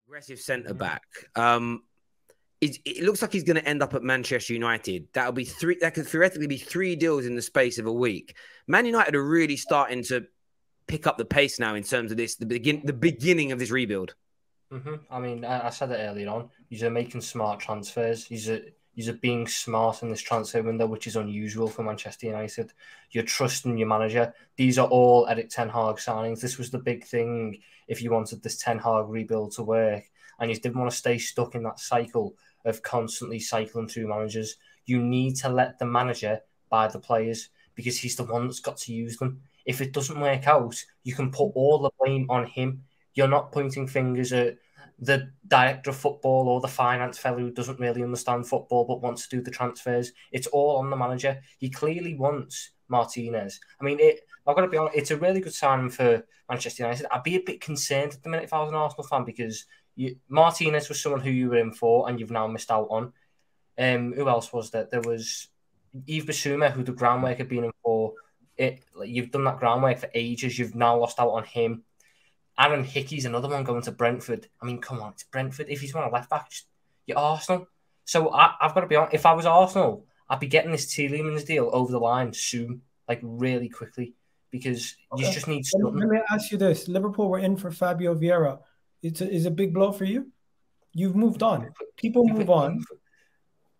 Aggressive centre back. It looks like he's going to end up at Manchester United. That'll be three. That could theoretically be 3 deals in the space of a week. Man United are really starting to pick up the pace now in terms of the beginning of this rebuild. I mean, I said it earlier on. He's making smart transfers. He's being smart in this transfer window, which is unusual for Manchester United. You're trusting your manager. These are all Erik Ten Hag signings. This was the big thing if you wanted this Ten Hag rebuild to work, and you didn't want to stay stuck in that cycle of constantly cycling through managers. You need to let the manager buy the players because he's the one that's got to use them. If it doesn't work out, you can put all the blame on him. You're not pointing fingers at the director of football or the finance fellow who doesn't really understand football but wants to do the transfers. It's all on the manager. He clearly wants Martinez. I mean, I've got to be honest, it's a really good signing for Manchester United. I'd be a bit concerned at the minute if I was an Arsenal fan because Martinez was someone who you were in for and you've now missed out on. Who else was there? There was Yves Bissouma, who the groundwork had been in for. You've done that groundwork for ages. You've now lost out on him. Aaron Hickey's another one going to Brentford. I mean, come on, it's Brentford. If he's one of left back, you're Arsenal. So I've got to be honest. If I was Arsenal, I'd be getting this Tielemans deal over the line soon, like really quickly, because you just need something. Let me ask you this: Liverpool were in for Fabio Vieira. Is a big blow for you? You've moved on. People move on.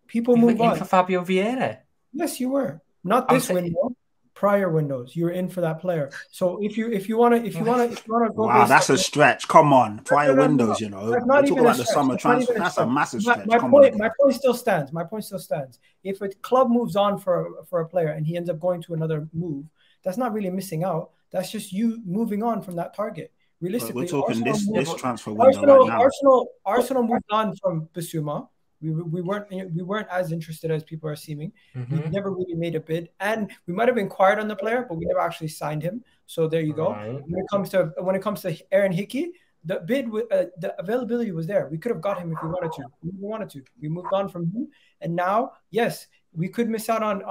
People move on. For Fabio Vieira? Yes, you were. Not this window. Prior windows, you were in for that player. So if you want to go. Wow, that's a stretch. Come on, prior windows. You know, we're talking about the summer transfer. That's a massive stretch. My point still stands. My point still stands. If a club moves on for a player and he ends up going to another move, that's not really missing out. That's just you moving on from that target. Realistically, we're talking this transfer window right now. Arsenal moved on from Bissouma. We weren't as interested as people are seeming. We never really made a bid, and we might have inquired on the player, but we never actually signed him. So there you go. Right. When it comes to Aaron Hickey, the bid, the availability was there. We could have got him if we wanted to. We moved on from him, and now, yes, we could miss out on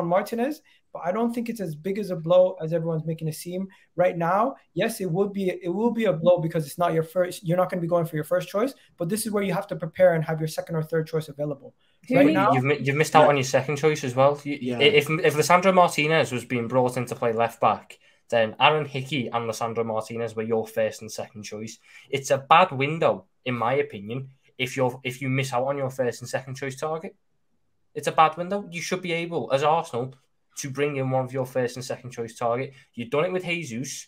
Martinez. But I don't think it's as big as a blow as everyone's making it seem right now. Yes, it will be a blow because it's not your first. You're not going to be going for your first choice, but this is where you have to prepare and have your second or third choice available. Right now, you've missed out on your second choice as well. If Lisandro Martinez was being brought in to play left back, then Aaron Hickey and Lisandro Martinez were your first and second choice. It's a bad window, in my opinion, if you miss out on your first and second choice target. It's a bad window. You should be able, as Arsenal, to bring in one of your first and second choice target. You've done it with Jesus.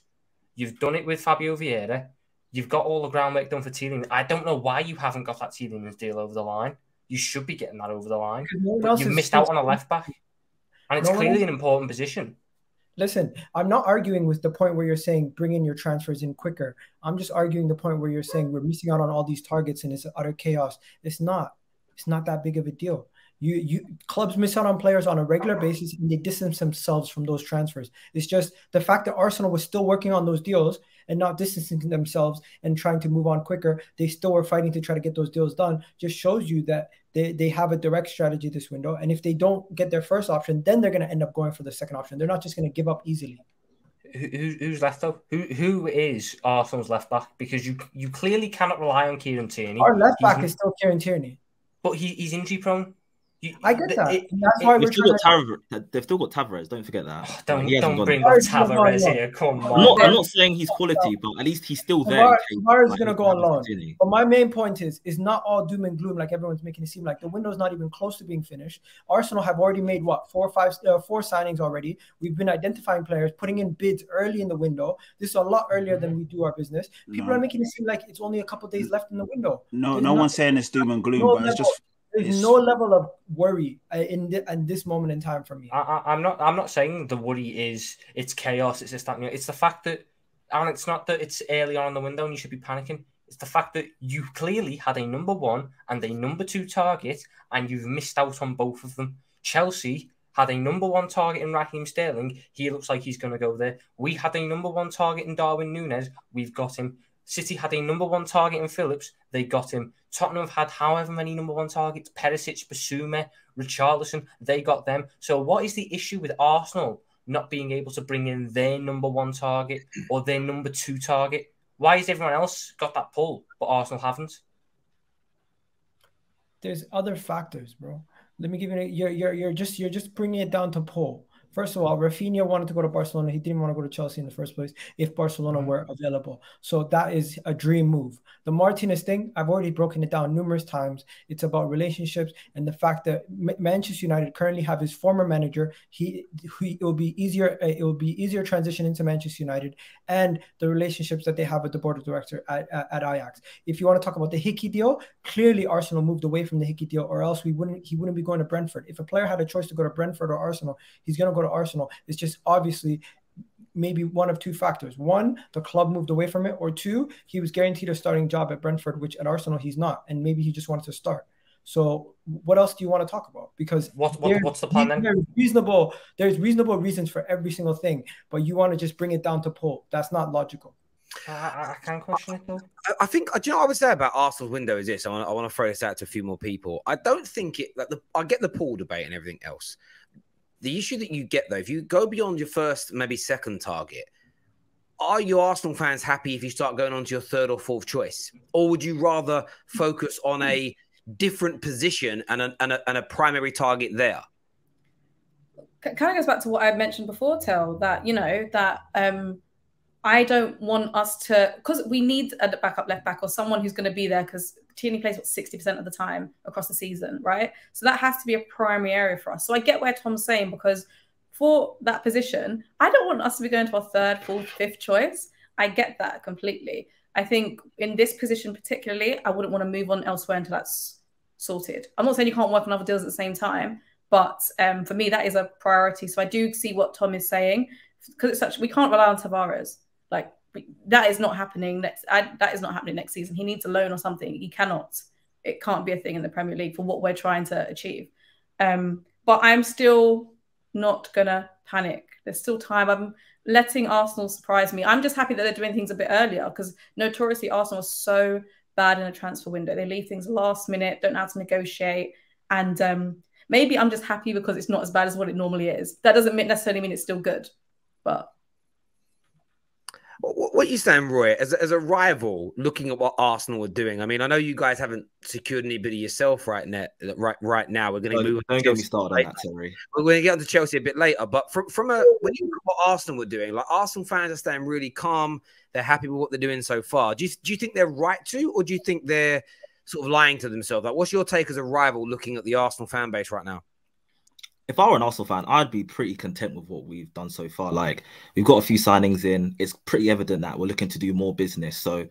You've done it with Fabio Vieira. You've got all the groundwork done for Tielemans. I don't know why you haven't got that Tielemans deal over the line. You should be getting that over the line. But you've missed out on a left back. And it's clearly an important position. Listen, I'm not arguing with the point where you're saying bring in your transfers in quicker. I'm just arguing the point where you're saying we're missing out on all these targets and it's utter chaos. It's not that big of a deal. Clubs miss out on players on a regular basis and they distance themselves from those transfers. It's just the fact that Arsenal was still working on those deals and not distancing themselves and trying to move on quicker. They still were fighting to try to get those deals done. Just shows you that they have a direct strategy this window. And if they don't get their first option, then they're going to end up going for the second option. They're not just going to give up easily. Who's left though? Who is Arsenal's left back? Because you clearly cannot rely on Kieran Tierney. Our left back is still Kieran Tierney. But he's injury prone. I get that. That's why they've still got Tavares. Don't forget that. Oh, don't bring up Tavares here. Come on. I'm not saying he's quality, but at least he's still there. Tavares is going to go on loan. But my main point is not all doom and gloom like everyone's making it seem like. The window's not even close to being finished. Arsenal have already made, 4 signings already. We've been identifying players, putting in bids early in the window. This is a lot earlier than we do our business. People are making it seem like it's only a couple of days left in the window. No one's saying it's doom and gloom, but it's just... There's no level of worry in this moment in time for me. I'm not saying the worry is it's chaos. It's this, that, and it's the fact that, and it's not that it's early on in the window and you should be panicking. It's the fact that you clearly had a number 1 and a number 2 target, and you've missed out on both of them. Chelsea had a number 1 target in Raheem Sterling. He looks like he's going to go there. We had a number 1 target in Darwin Núñez. We've got him. City had a number 1 target in Phillips. They got him. Tottenham have had however many number 1 targets. Perisic, Bissouma, Richarlison. They got them. So what is the issue with Arsenal not being able to bring in their number 1 target or their number 2 target? Why has everyone else got that pull, but Arsenal haven't? There's other factors, bro. Let me give you. You're just bringing it down to pull. First of all, Rafinha wanted to go to Barcelona. He didn't want to go to Chelsea in the first place if Barcelona were available. So that is a dream move. The Martinez thing, I've already broken it down numerous times. It's about relationships and the fact that Manchester United currently have his former manager. It will be easier. It will be easier transition into Manchester United and the relationships that they have with the board of directors at Ajax. If you want to talk about the Hickey deal, clearly Arsenal moved away from the Hickey deal, or else he wouldn't be going to Brentford. If a player had a choice to go to Brentford or Arsenal, he's going to go to Arsenal. It's just obviously maybe one of two factors. One, the club moved away from it, or two, he was guaranteed a starting job at Brentford, which at Arsenal he's not, and maybe he just wanted to start. So what else do you want to talk about? Because what's the plan then? There's reasonable reasons for every single thing, but you want to just bring it down to pull. That's not logical. I can't question it though. I think, do you know what I would say about Arsenal's window is this? I want to throw this out to a few more people. I don't think it, I get the pool debate and everything else. The issue that you get, though, if you go beyond your first, maybe second target, are you Arsenal fans happy if you start going on to your third or fourth choice? Or would you rather focus on a different position and a primary target there? Kind of goes back to what I mentioned before, Tel, that, I don't want us to, because we need a backup left back or someone who's going to be there, because Tierney plays 60% of the time across the season, right? So that has to be a primary area for us. So I get where Tom's saying, because for that position, I don't want us to be going to our third, fourth, fifth choice. I get that completely. I think in this position particularly, I wouldn't want to move on elsewhere until that's sorted. I'm not saying you can't work on other deals at the same time, but for me, that is a priority. So I do see what Tom is saying, because we can't rely on Tavares. Like, that is not happening that is not happening next season. He needs a loan or something. It can't be a thing in the Premier League for what we're trying to achieve. But I'm still not gonna panic. There's still time. I'm letting Arsenal surprise me. I'm just happy that they're doing things a bit earlier, because notoriously Arsenal is so bad in a transfer window. They leave things last minute, don't know how to negotiate. And maybe I'm just happy because it's not as bad as what it normally is. That doesn't necessarily mean it's still good, but what are you saying, Roy, as a rival, looking at what Arsenal are doing? I mean, I know you guys haven't secured anybody yourself right now. We're going to move. Don't get me started on that, Terry. We're going to get onto Chelsea a bit later. But when you look at what Arsenal were doing, like, Arsenal fans are staying really calm. They're happy with what they're doing so far. Do you think they're right to, or do you think they're sort of lying to themselves? Like, what's your take as a rival looking at the Arsenal fan base right now? If I were an Arsenal fan, I'd be pretty content with what we've done so far. Like, we've got a few signings in. It's pretty evident that we're looking to do more business. So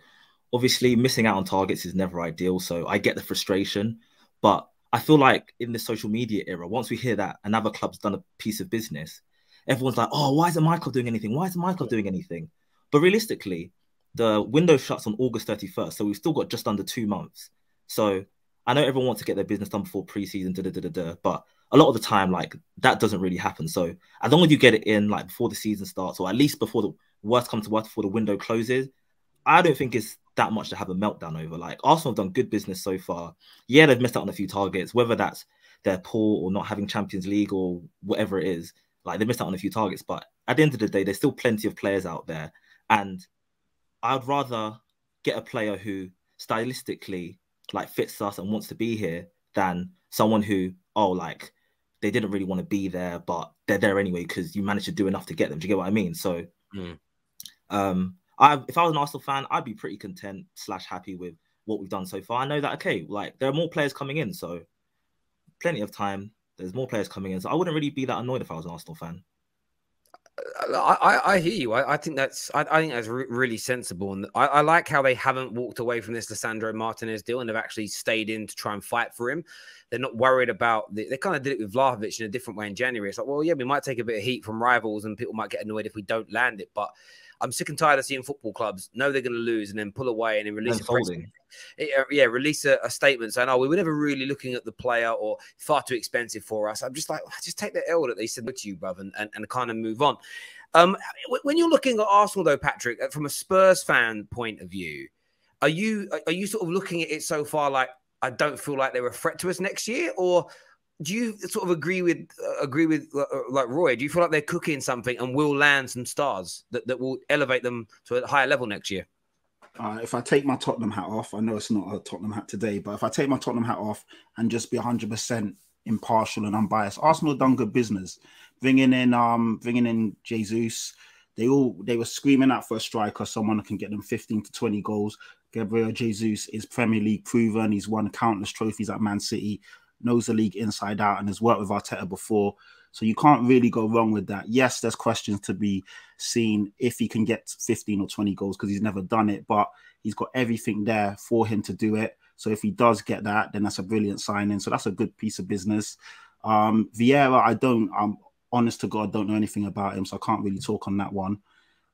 obviously missing out on targets is never ideal. So I get the frustration. But I feel like in the social media era, once we hear that another club's done a piece of business, everyone's like, oh, why isn't Michael doing anything? Why isn't Michael doing anything? But realistically, the window shuts on August 31st. So we've still got just under 2 months. So I know everyone wants to get their business done before preseason, but a lot of the time, like, that doesn't really happen. So as long as you get it in, like, before the season starts, or at least before the worst comes to worst, before the window closes, I don't think it's that much to have a meltdown over. Like, Arsenal have done good business so far. Yeah, they've missed out on a few targets, whether that's they're poor or not having Champions League or whatever it is. Like, they missed out on a few targets, but at the end of the day, there's still plenty of players out there. And I'd rather get a player who stylistically, like, fits us and wants to be here than someone who, like, they didn't really want to be there, but they're there anyway because you managed to do enough to get them. Do you get what I mean? So, if I was an Arsenal fan, I'd be pretty content / happy with what we've done so far. I know that, okay, like, there are more players coming in, so plenty of time. There's more players coming in, so I wouldn't really be that annoyed if I was an Arsenal fan. I hear you. I think that's really sensible, and I like how they haven't walked away from this Lisandro Martinez deal and have actually stayed in to try and fight for him. They're not worried about they kind of did it with Vlahovic in a different way in January. It's like, well, yeah, we might take a bit of heat from rivals and people might get annoyed if we don't land it, but I'm sick and tired of seeing football clubs know they're going to lose and then pull away and then release release a statement saying, oh, we were never really looking at the player or far too expensive for us. I'm just like, just take the L that they said to you, bruv, and kind of move on. When you're looking at Arsenal, though, Patrick, from a Spurs fan point of view, are you sort of looking at it so far like, I don't feel like they're a threat to us next year? Or do you sort of agree with like Roy? Do you feel like they're cooking something and will land some stars that will elevate them to a higher level next year? If I take my Tottenham hat off, I know it's not a Tottenham hat today, but if I take my Tottenham hat off and just be 100% impartial and unbiased, Arsenal done good business, bringing in Jesus. They were screaming out for a striker, someone who can get them 15 to 20 goals. Gabriel Jesus is Premier League proven. He's won countless trophies at Man City, knows the league inside out, and has worked with Arteta before. So you can't really go wrong with that. Yes, there's questions to be seen if he can get 15 or 20 goals because he's never done it, but he's got everything there for him to do it. So if he does get that, then that's a brilliant signing. So that's a good piece of business. Vieira, I'm honest to God, don't know anything about him, so I can't really talk on that one.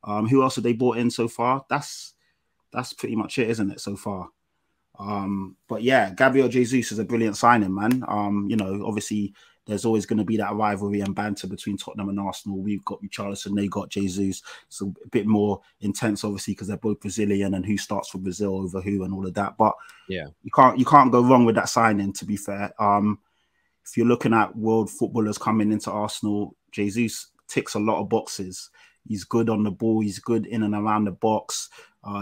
Who else have they brought in so far? That's pretty much it, isn't it, so far? But yeah, Gabriel Jesus is a brilliant signing, man. Obviously there's always going to be that rivalry and banter between Tottenham and Arsenal. We've got Richarlison, they got Jesus. It's a bit more intense, obviously, because they're both Brazilian and who starts for Brazil over who and all of that. But yeah, you can't go wrong with that signing, to be fair. If you're looking at world footballers coming into Arsenal, Jesus ticks a lot of boxes. He's good on the ball. He's good in and around the box.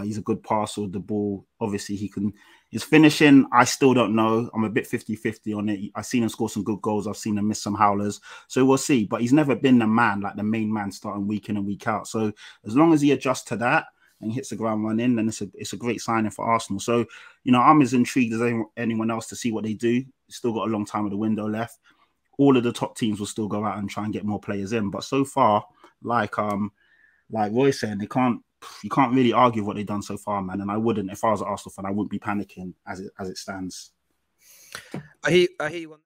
He's a good passer with the ball. Obviously, his finishing, I still don't know. I'm a bit 50-50 on it. I've seen him score some good goals. I've seen him miss some howlers. So we'll see. But he's never been the man, like the main man starting week in and week out. So as long as he adjusts to that and hits the ground running, then it's a great signing for Arsenal. So, I'm as intrigued as anyone else to see what they do. Still got a long time of the window left. All of the top teams will still go out and try and get more players in. But so far, like Roy saying, you can't really argue what they've done so far, man. And I wouldn't, if I was an Arsenal fan, I wouldn't be panicking as it stands. I hear you.